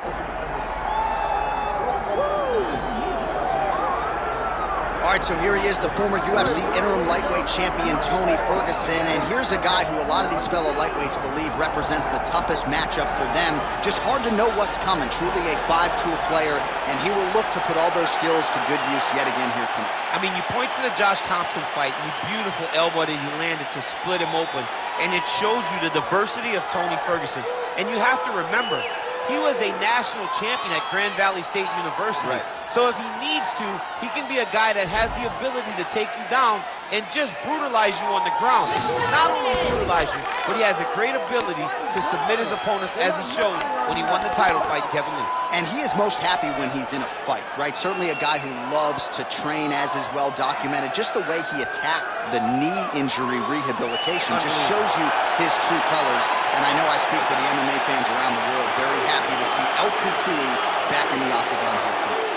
All right, so here he is, the former UFC interim lightweight champion, Tony Ferguson. And here's a guy who a lot of these fellow lightweights believe represents the toughest matchup for them. Just hard to know what's coming. Truly a five-tool player, and he will look to put all those skills to good use yet again here tonight. I mean, you point to the Josh Thompson fight, and the beautiful elbow that he landed to split him open, and it shows you the diversity of Tony Ferguson. And you have to remember, he was a national champion at Grand Valley State University. Right. So if he needs to, he can be a guy that has the ability to take you down and just brutalize you on the ground. Not only brutalize you, but he has a great ability to submit his opponents, as he showed when he won the title fight, Kevin Lee. And he is most happy when he's in a fight, right? Certainly a guy who loves to train, as is well documented. Just the way he attacked the knee injury rehabilitation just shows you his true colors. And I know I speak for the MMA fans around the world, very happy to see El Cucuy back in the octagon here tonight.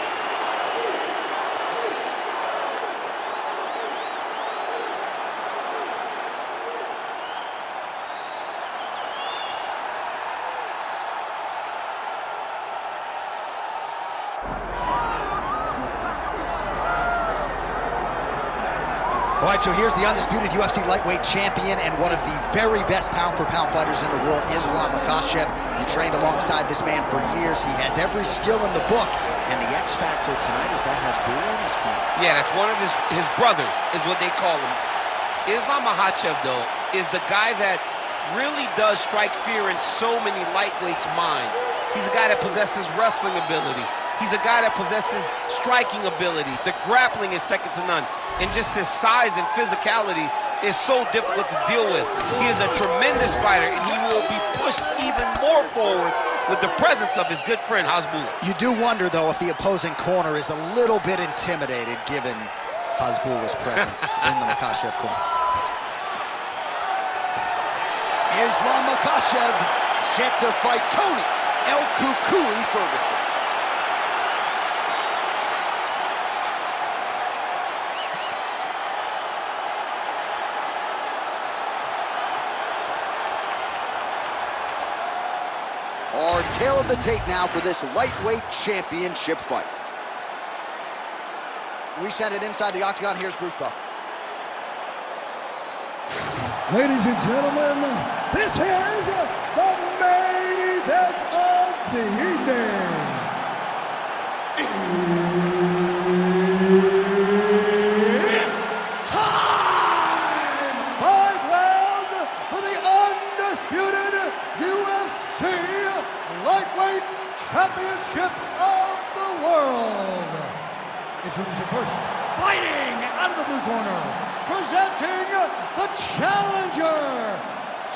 All right, so here's the undisputed UFC lightweight champion and one of the very best pound-for-pound fighters in the world, Islam Makhachev. He trained alongside this man for years. He has every skill in the book, and the X factor tonight is that Hasbulla in his corner. Yeah, that's one of his brothers, is what they call him. Islam Makhachev, though, is the guy that really does strike fear in so many lightweights' minds. He's a guy that possesses wrestling ability. He's a guy that possesses striking ability. The grappling is second to none. And just his size and physicality is so difficult to deal with. He is a tremendous fighter, and he will be pushed even more forward with the presence of his good friend, Hasbulla. You do wonder, though, if the opposing corner is a little bit intimidated given Hasbulla's presence in the Makhachev corner. Islam Makhachev set to fight Tony El Cucuy Ferguson. Our tail of the tape now for this lightweight championship fight. We send it inside the octagon. Here's Bruce Buff. Ladies and gentlemen, this is the main event of the evening. It's time! 5 rounds for the undisputed UFC lightweight championship of the world. Introducing first, fighting out of the blue corner, presenting the challenger,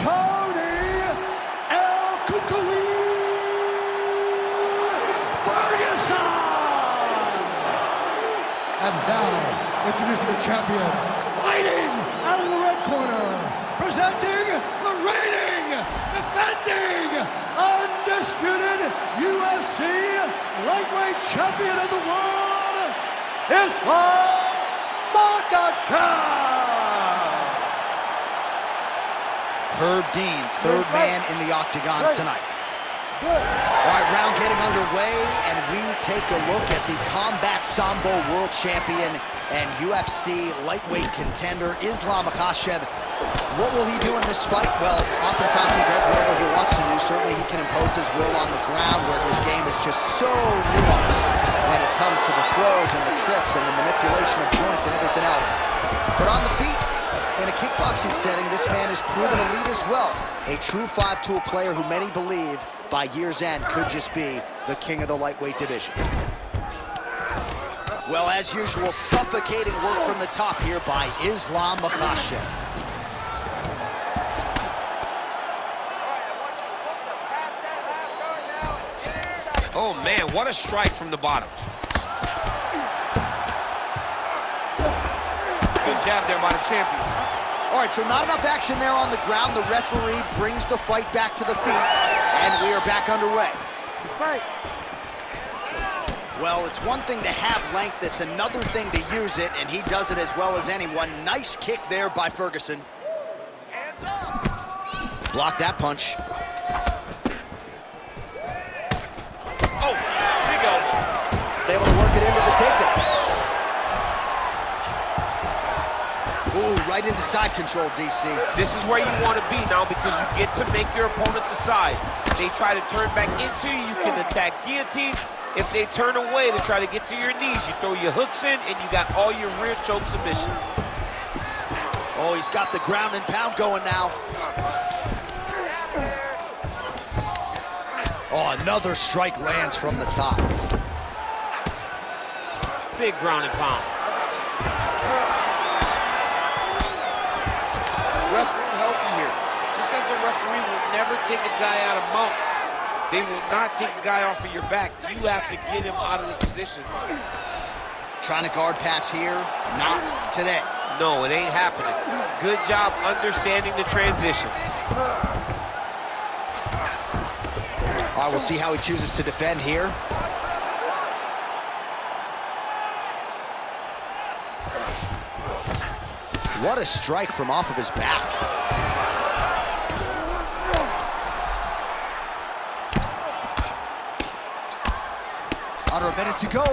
Tony El Cucuy Ferguson. And now, introducing the champion, fighting out of the red corner, presenting the reigning, defending, undisputed UFC lightweight champion of the world, Islam Makhachev. Herb Dean, third man in the octagon tonight. All right, round getting underway, and we take a look at the Combat Sambo world champion and UFC lightweight contender, Islam Makhachev. What will he do in this fight? Well, oftentimes he does whatever he wants to do. Certainly he can impose his will on the ground, where his game is just so nuanced when it comes to the throws and the trips and the manipulation of joints and everything else. But on the feet, in a kickboxing setting, this man is proven elite as well. A true five-tool player who many believe by year's end could just be the king of the lightweight division. Well, as usual, suffocating work from the top here by Islam Makhachev. Oh, man, what a strike from the bottom. Good jab there by the champion. All right, so not enough action there on the ground. The referee brings the fight back to the feet, and we are back underway. Well, it's one thing to have length, it's another thing to use it, and he does it as well as anyone. Nice kick there by Ferguson. Hands up! Block that punch. into the takedown. Ooh, right into side control, DC. This is where you want to be now because you get to make your opponent decide. They try to turn back into you, you can attack guillotine. If they turn away to try to get to your knees, you throw your hooks in and you got all your rear choke submissions. Oh, he's got the ground and pound going now. Oh, another strike lands from the top. Big ground and pound. Refs won't help you here. Just as the referee will never take a guy out of mount, they will not take a guy off of your back. You have to get him out of this position. Trying to guard pass here, not today. No, it ain't happening. Good job understanding the transition. All right, we'll see how he chooses to defend here. What a strike from off of his back. Under a minute to go.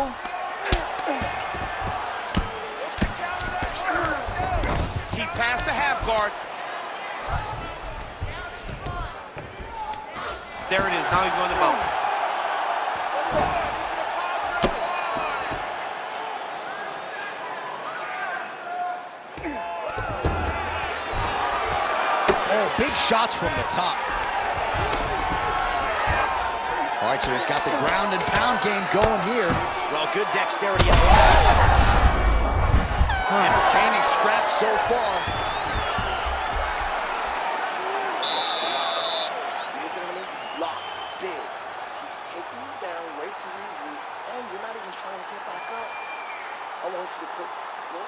He passed the half guard. There it is. Now he's going to mount. Oh, big shots from the top. All right, so he's got the ground and pound game going here. Well, good dexterity. Entertaining scraps so far. Lost big. He's taking you down way too easy, and you're not even trying to get back up. I want you to put good.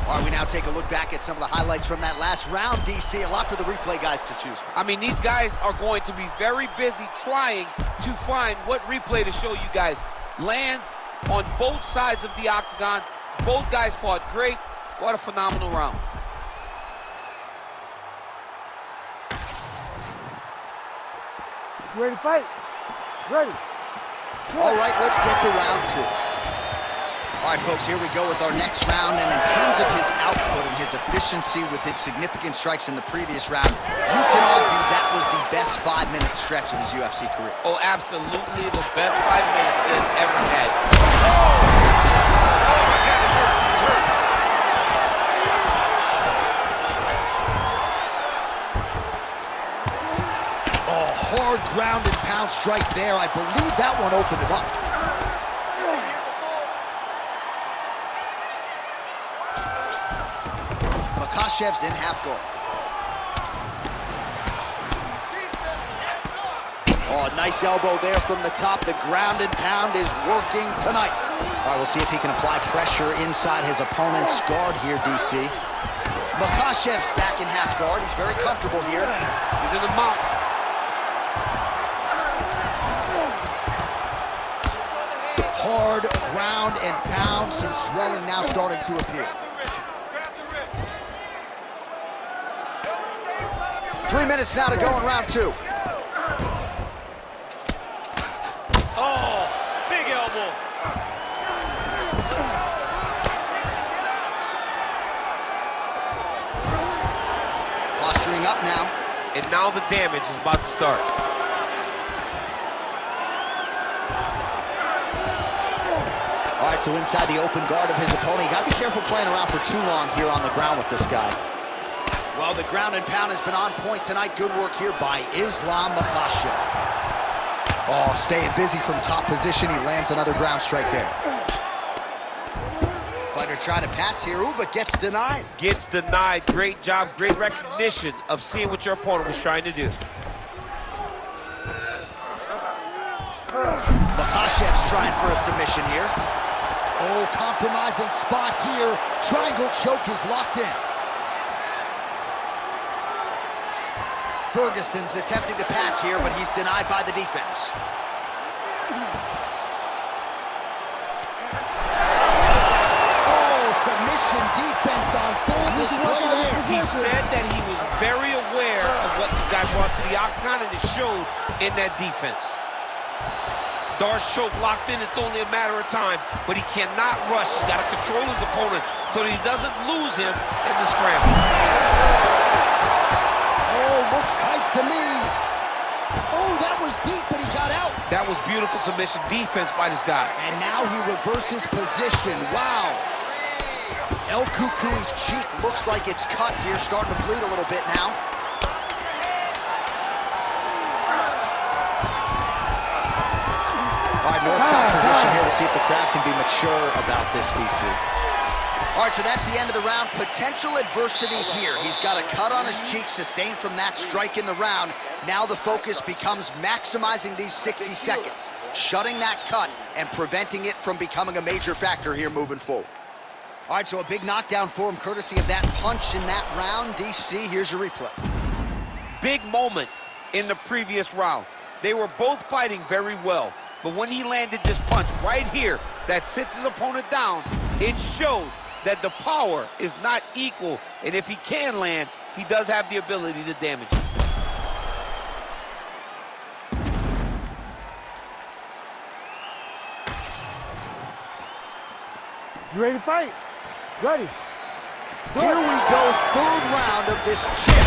All right, we now take a look back at some of the highlights from that last round, DC. A lot for the replay guys to choose from. I mean, these guys are going to be very busy trying to find what replay to show you guys. Lands on both sides of the octagon. Both guys fought great. What a phenomenal round. Ready to fight? Ready. All right, let's get to round two. All right, folks, here we go with our next round, and in terms of his output and his efficiency with his significant strikes in the previous round, you can argue that was the best 5-minute stretch of his UFC career. Oh, absolutely the best 5 minutes he has ever had. Oh my God, it's hurt. It's hurt. Oh, hard ground and pound strike there. I believe that one opened him up. Makhachev's in half guard. Oh, nice elbow there from the top. The ground and pound is working tonight. All right, we'll see if he can apply pressure inside his opponent's guard here, DC. Makhachev's back in half guard. He's very comfortable here. He's in the mount. Hard ground and pound. Some swelling now starting to appear. 3 minutes now to go in round two. Oh, big elbow. Posturing up now. And now the damage is about to start. All right, so inside the open guard of his opponent. You got to be careful playing around for too long here on the ground with this guy. Well, the ground and pound has been on point tonight. Good work here by Islam Makhachev. Oh, staying busy from top position. He lands another ground strike there. Fighter trying to pass here, ooh, but gets denied. Gets denied. Great job, great recognition of seeing what your opponent was trying to do. Makhachev's trying for a submission here. Oh, compromising spot here. Triangle choke is locked in. Ferguson's attempting to pass here, but he's denied by the defense. Oh, submission defense on full display there. He said that he was very aware of what this guy brought to the octagon, and it showed in that defense. Darce choke locked in, it's only a matter of time, but he cannot rush. He's got to control his opponent so that he doesn't lose him in the scramble. Oh, looks tight to me. Oh, that was deep, but he got out. That was beautiful submission defense by this guy. And now he reverses position. Wow. El Cucuy's cheek looks like it's cut here, starting to bleed a little bit now. All right, north side position here to see if the crowd can be mature about this, DC. All right, so that's the end of the round. Potential adversity here. He's got a cut on his cheek sustained from that strike in the round. Now the focus becomes maximizing these 60 seconds, shutting that cut and preventing it from becoming a major factor here moving forward. All right, so a big knockdown for him courtesy of that punch in that round. DC, here's your replay. Big moment in the previous round. They were both fighting very well, but when he landed this punch right here that sits his opponent down, it showed that the power is not equal, and if he can land, he does have the ability to damage him. You ready to fight? Ready. Here we go, third round of this chip.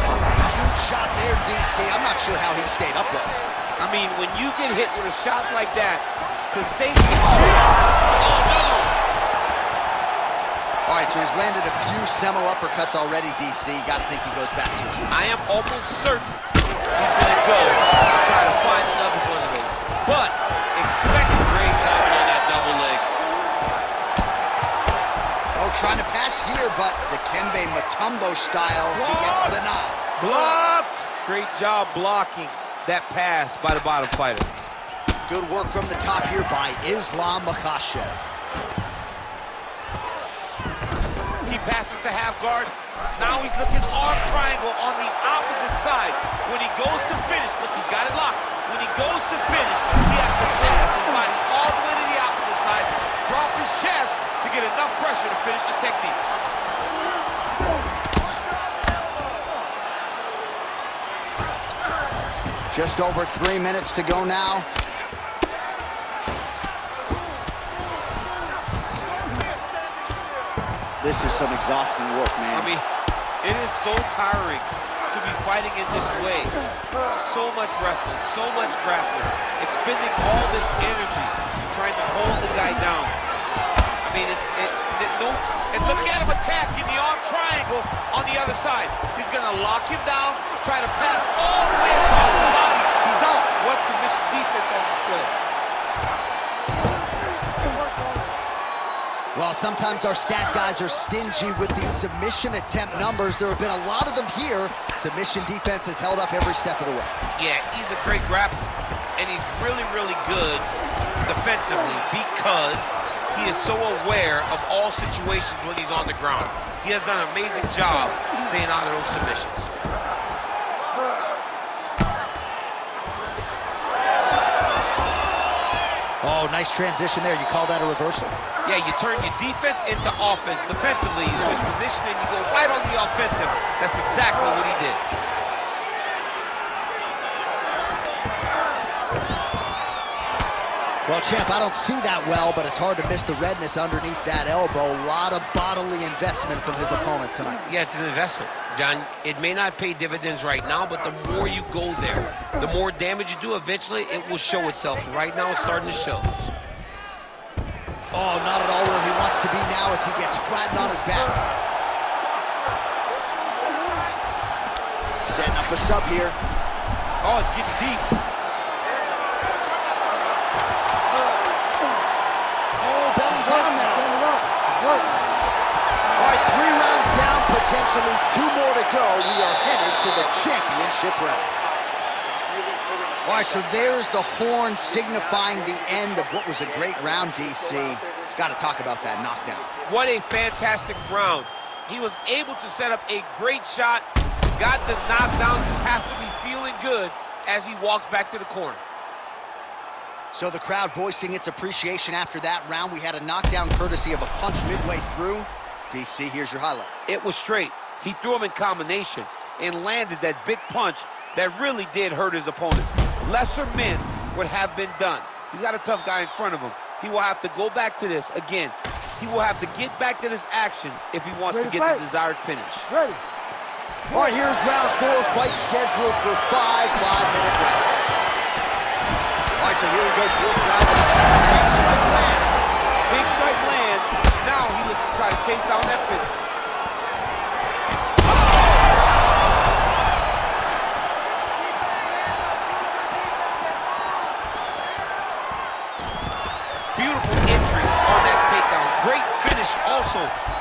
That was a huge shot there, DC. I'm not sure how he stayed upright. I mean, when you get hit with a shot like that, to stay... Oh, no! All right, so he's landed a few semo uppercuts already, DC. Got to think he goes back to it. I am almost certain he's going to go try to find another one of those. But expect great timing on that double leg. Oh, trying to pass here, but Dikembe Mutombo style, he gets denied. Blocked! Great job blocking that pass by the bottom fighter. Good work from the top here by Islam Makhachev. He passes to half guard. Now he's looking arm triangle on the opposite side. When he goes to finish, look, he's got it locked. When he goes to finish, he has to pass his body all the way to the opposite side, drop his chest to get enough pressure to finish his technique. Just over 3 minutes to go now. This is some exhausting work, man. I mean, it is so tiring to be fighting in this way. So much wrestling, so much grappling, expending all this energy trying to hold the guy down. I mean, and look at him attacking the arm triangle on the other side. He's gonna lock him down, try to pass all the way across the body. He's out. What submission defense on display. Well, sometimes our stat guys are stingy with these submission attempt numbers. There have been a lot of them here. Submission defense has held up every step of the way. Yeah, he's a great grappler, and he's really, really good defensively because he is so aware of all situations when he's on the ground. He has done an amazing job staying out of those submissions. Oh, nice transition there. You call that a reversal? Yeah, you turn your defense into offense. Defensively, you switch position and you go right on the offensive. That's exactly what he did. Well, champ, I don't see that well, but it's hard to miss the redness underneath that elbow. A lot of bodily investment from his opponent tonight. Yeah, it's an investment, John. It may not pay dividends right now, but the more you go there, the more damage you do, eventually it will show itself. Right now, it's starting to show. Oh, not at all where he wants to be now as he gets flattened on his back. Setting up a sub here. Oh, it's getting deep. Oh, belly down now. All right, 3 rounds down, potentially 2 more to go. We are headed to the championship round. All right, so there's the horn signifying the end of what was a great round, DC. Got to talk about that knockdown. What a fantastic round. He was able to set up a great shot, got the knockdown. You have to be feeling good as he walks back to the corner. So the crowd voicing its appreciation after that round. We had a knockdown courtesy of a punch midway through. DC, here's your highlight. It was straight. He threw him in combination and landed that big punch that really did hurt his opponent. Lesser men would have been done. He's got a tough guy in front of him. He will have to go back to this. Again, he will have to get back to this action if he wants to get the desired finish. Ready. All right, here's round 4, fight scheduled for 5 5-minute rounds. All right, so here we go, 4th round. Big strike lands. Big strike lands. Now he looks to try to chase down that finish. Beautiful entry on that takedown. Great finish also.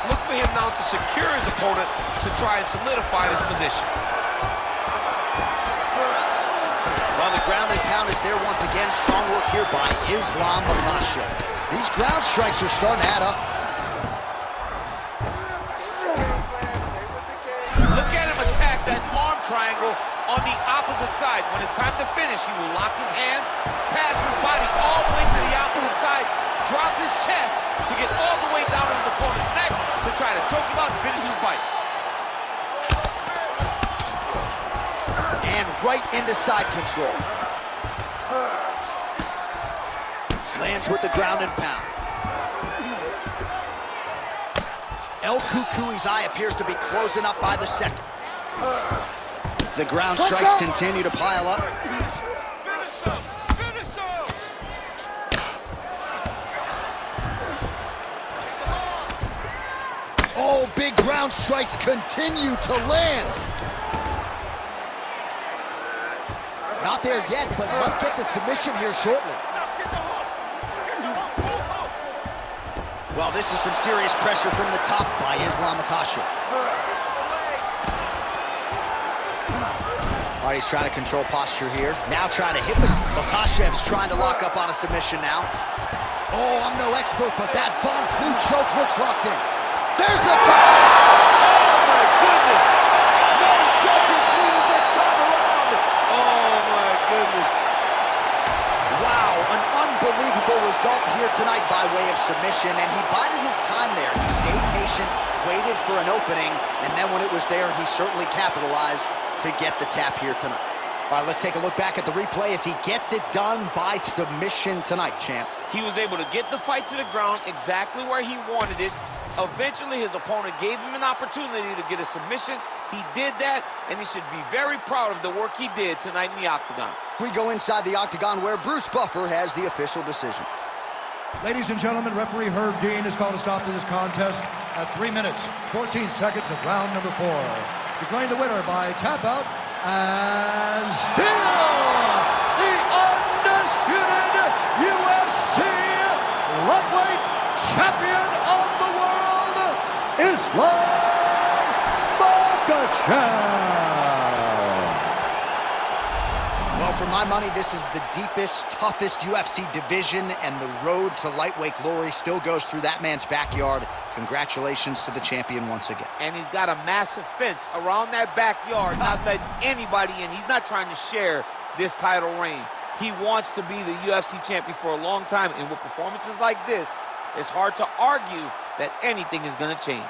Look for him now to secure his opponent to try and solidify his position. Well, the ground and pound is there once again. Strong work here by Islam Makhachev. These ground strikes are starting to add up. Look at him attack that arm triangle on the opposite side. When it's time to finish, he will lock his hands, pass his body all the way to the opposite side, drop his chest to get all the way down to his opponent's neck to try to choke him out and finish the fight. And right into side control. Lands with the ground and pound. El Cucuy's eye appears to be closing up by the second. The ground strikes continue to pile up. Oh, big ground strikes continue to land. Not there yet, but might get the submission here shortly. Well, this is some serious pressure from the top by Islam Makhachev. All right, he's trying to control posture here. Now trying to hit us. Makhachev's trying to lock up on a submission now. Oh, I'm no expert, but that Von Flue choke looks locked in. There's the top! Oh, my goodness! No judges needed this time around! Oh, my goodness. Wow, an unbelievable result here tonight by way of submission, and he bided his time there. He stayed patient, waited for an opening, and then when it was there, he certainly capitalized to get the tap here tonight. All right, let's take a look back at the replay as he gets it done by submission tonight, champ. He was able to get the fight to the ground exactly where he wanted it. Eventually, his opponent gave him an opportunity to get a submission. He did that, and he should be very proud of the work he did tonight in the octagon. We go inside the octagon where Bruce Buffer has the official decision. Ladies and gentlemen, referee Herb Dean has called a stop to this contest at 3 minutes, 14 seconds of round number 4. Declaring the winner by tap out, and still the undisputed UFC lightweight champion of the world, Islam Makhachev. Well, for my money, this is the deepest, toughest UFC division, and the road to lightweight glory still goes through that man's backyard. Congratulations to the champion once again. And he's got a massive fence around that backyard, not letting anybody in. He's not trying to share this title reign. He wants to be the UFC champion for a long time, and with performances like this, it's hard to argue that anything is going to change.